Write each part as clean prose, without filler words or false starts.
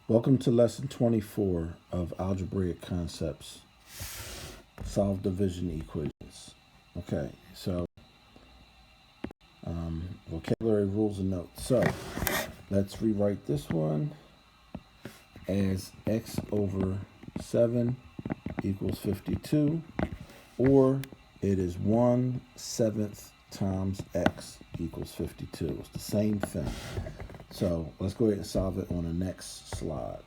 Welcome to lesson 24 of algebraic concepts. Solve division equations. Okay, so vocabulary, rules, and notes. So let's rewrite this one as x over 7 equals 52, or it is 1/7 times x equals 52. It's the same thing. So let's go ahead and solve it on the next slide.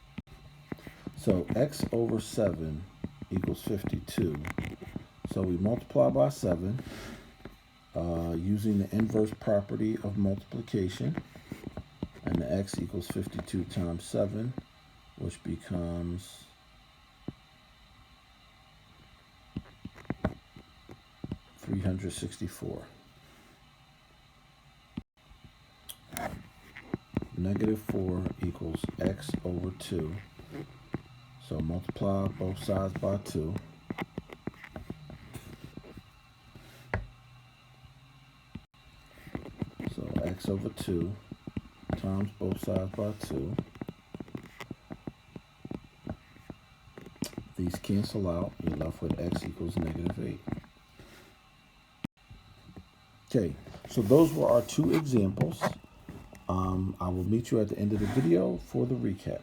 So x over 7 equals 52. So we multiply by 7 using the inverse property of multiplication. And the x equals 52 times 7, which becomes 364. -4 equals x over 2. So multiply both sides by 2. So x over 2 times both sides by 2. These cancel out. You're left with x equals -8. Okay, so those were our two examples. I will meet you at the end of the video for the recap.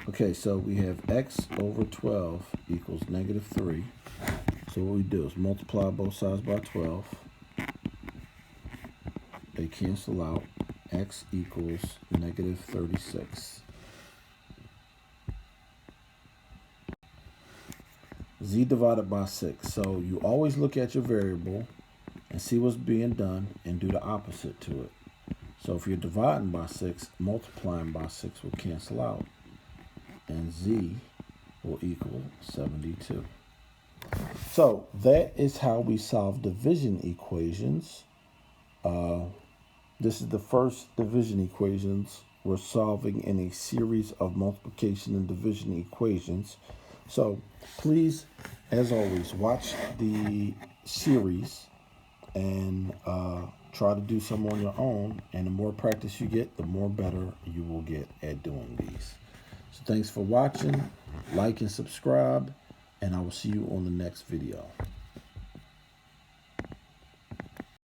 Okay, so we have x over 12 equals -3. So what we do is multiply both sides by 12. They cancel out. X equals -36. Z divided by 6. So you always look at your variable and see what's being done and do the opposite to it. So if you're dividing by 6, multiplying by 6 will cancel out. And z will equal 72. So that is how we solve division equations. This is the first division equations we're solving in a series of multiplication and division equations. So please, as always, watch the series and try to do some on your own. And the more practice you get, the more better you will get at doing these. So thanks for watching. Like and subscribe, and I will see you on the next video.